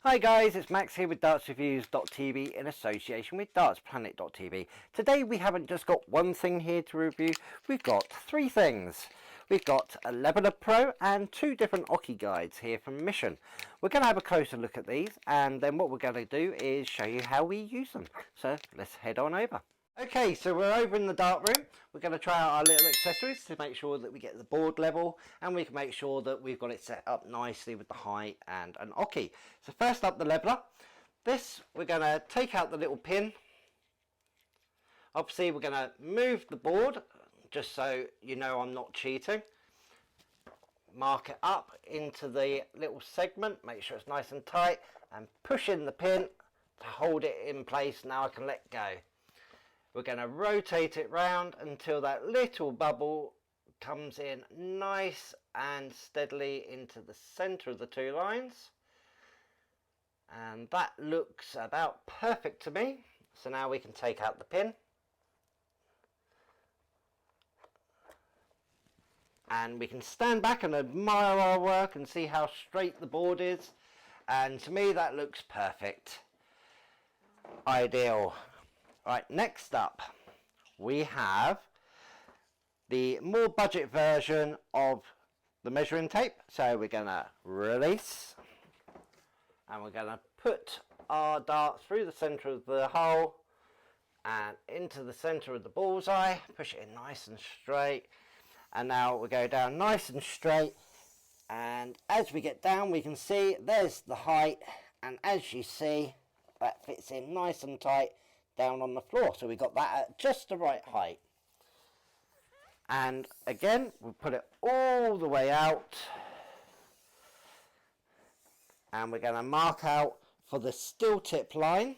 Hi guys, it's Max here with dartsreviews.tv in association with dartsplanet.tv. Today we haven't just got one thing here to review, we've got three things. We've got a Leveler Pro and two different Oche guides here from Mission. We're going to have a closer look at these, and then what we're going to do is show you how we use them. So let's head on over. Okay, so we're over in the dart room. We're going to try out our little accessories to make sure that we get the board level, and we can make sure that we've got it set up nicely with the height and an Oche. So first up, the leveler. This, we're going to take out the little pin. Obviously we're going to move the board just so you know I'm not cheating. Mark it up into the little segment, make sure it's nice and tight, and push in the pin to hold it in place. Now I can let go. We're going to rotate it round until that little bubble comes in nice and steadily into the centre of the two lines. And that looks about perfect to me. So now we can take out the pin. And we can stand back and admire our work and see how straight the board is. And to me that looks perfect. Ideal. Right, next up we have the more budget version of the measuring tape. So we're going to release and we're going to put our dart through the centre of the hole and into the centre of the bullseye, push it in nice and straight, and now we go down nice and straight, and as we get down we can see there's the height, and as you see that fits in nice and tight down on the floor. So we got that at just the right height. And again, we'll put it all the way out, and we're going to mark out for the steel tip line,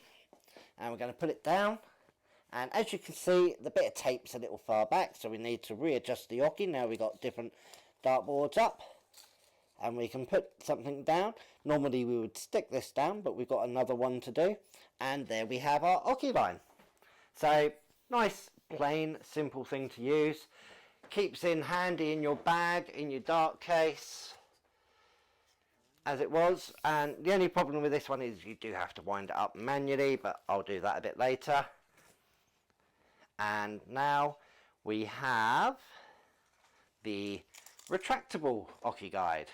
and we're going to put it down. And as you can see, the bit of tape's a little far back, so we need to readjust the Oche. Now we've got different dartboards up, and we can put something down. Normally we would stick this down, but we've got another one to do. And there we have our Oche line. So nice, plain, simple thing to use. Keeps in handy in your bag, in your dart case, as it was. And the only problem with this one is you do have to wind it up manually, but I'll do that a bit later. And now we have the retractable Oche guide.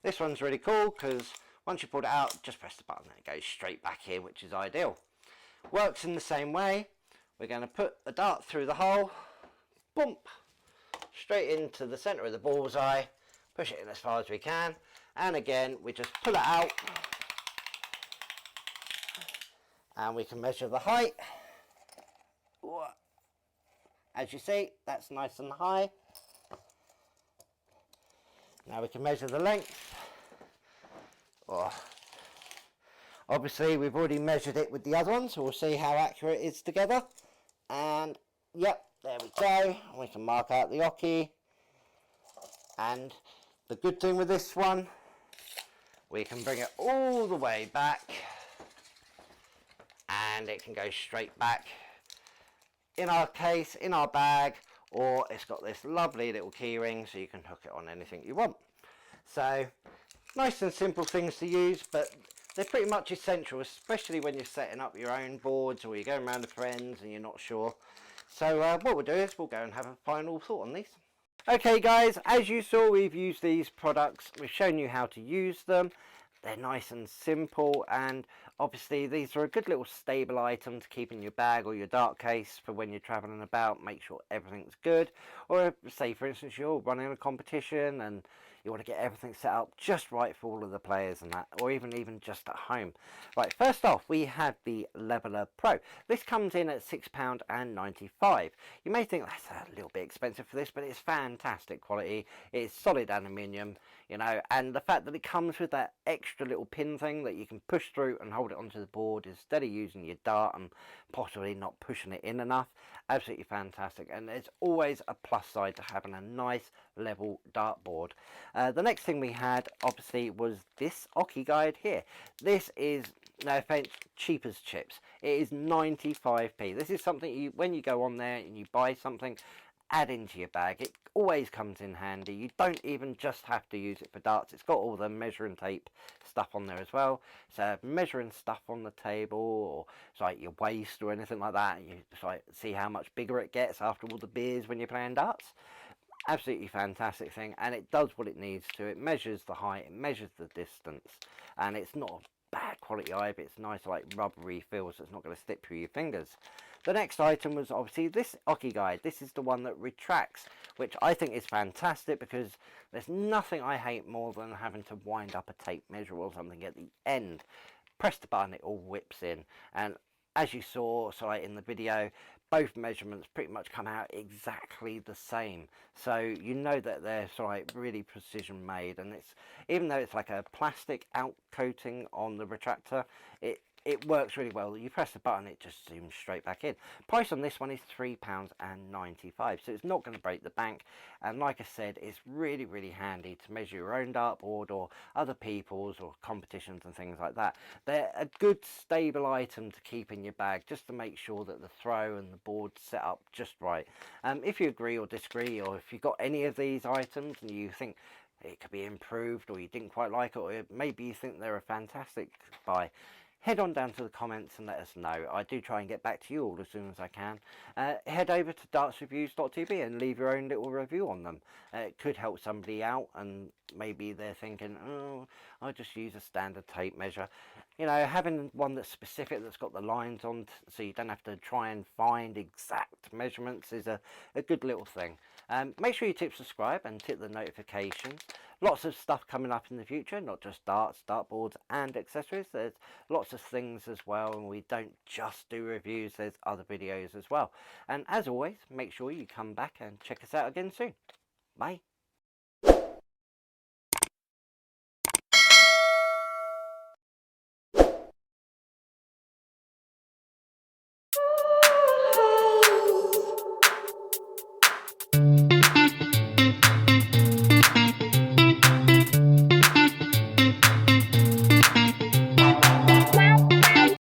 This one's really cool because once you pull it out, just press the button and it goes straight back in, which is ideal. Works in the same way. We're going to put the dart through the hole, bump, straight into the centre of the bullseye, push it in as far as we can, and again we just pull it out and we can measure the height. As you see, that's nice and high. Now we can measure the length. Obviously we've already measured it with the other one, so we'll see how accurate it is together. And yep, there we go. We can mark out the Oche. And the good thing with this one, we can bring it all the way back and it can go straight back in our case, in our bag, or it's got this lovely little key ring so you can hook it on anything you want. So nice and simple things to use, but they're pretty much essential, especially when you're setting up your own boards or you're going around with friends and you're not sure. So what we'll do is we'll go and have a final thought on these. Okay guys, as you saw, we've used these products. We've shown you how to use them. They're nice and simple, and obviously these are a good little stable item to keep in your bag or your dart case for when you're travelling about. Make sure everything's good, or say for instance you're running a competition and you want to get everything set up just right for all of the players and that, or even just at home. Right, first off we have the Leveler Pro. This comes in at £6.95. You may think that's a little bit expensive for this, but it's fantastic quality. It's solid aluminium, you know, and the fact that it comes with that extra little pin thing that you can push through and hold it onto the board instead of using your dart and possibly not pushing it in enough, absolutely fantastic. And there's always a plus side to having a nice level dartboard. The next thing we had obviously was this Oche guide here. This is, no offense, cheap as chips. It is 95p. This is something you, when you go on there and you buy something, add into your bag. It always comes in handy. You don't even just have to use it for darts. It's got all the measuring tape stuff on there as well. So measuring stuff on the table, or it's like your waist or anything like that. You just like see how much bigger it gets after all the beers when you're playing darts. Absolutely fantastic thing, and it does what it needs to. It measures the height, it measures the distance, and it's not bad quality either. It's nice like rubbery feel, so it's not going to slip through your fingers. The next item was obviously this Oche guide. This is the one that retracts, which I think is fantastic because there's nothing I hate more than having to wind up a tape measure or something at the end. Press the button, it all whips in, and as you saw in the video, both measurements pretty much come out exactly the same, so you know that they're really precision made. And it's, even though it's like a plastic out coating on the retractor, it works really well. You press the button, it just zooms straight back in. Price on this one is £3.95, so it's not going to break the bank. And like I said, it's really, really handy to measure your own dartboard or other people's or competitions and things like that. They're a good stable item to keep in your bag, just to make sure that the throw and the board's set up just right. If you agree or disagree, or if you've got any of these items and you think it could be improved, or you didn't quite like it, or maybe you think they're a fantastic buy, head on down to the comments and let us know. I do try and get back to you all as soon as I can. Head over to dartsreviews.tv and leave your own little review on them. It could help somebody out, and maybe they're thinking, oh, I'll just use a standard tape measure. You know, having one that's specific, that's got the lines on, so you don't have to try and find exact measurements, is a good little thing. Make sure you subscribe and hit the notifications. Lots of stuff coming up in the future, not just darts, dartboards and accessories. There's lots of things as well, and we don't just do reviews, there's other videos as well. And as always, make sure you come back and check us out again soon. Bye.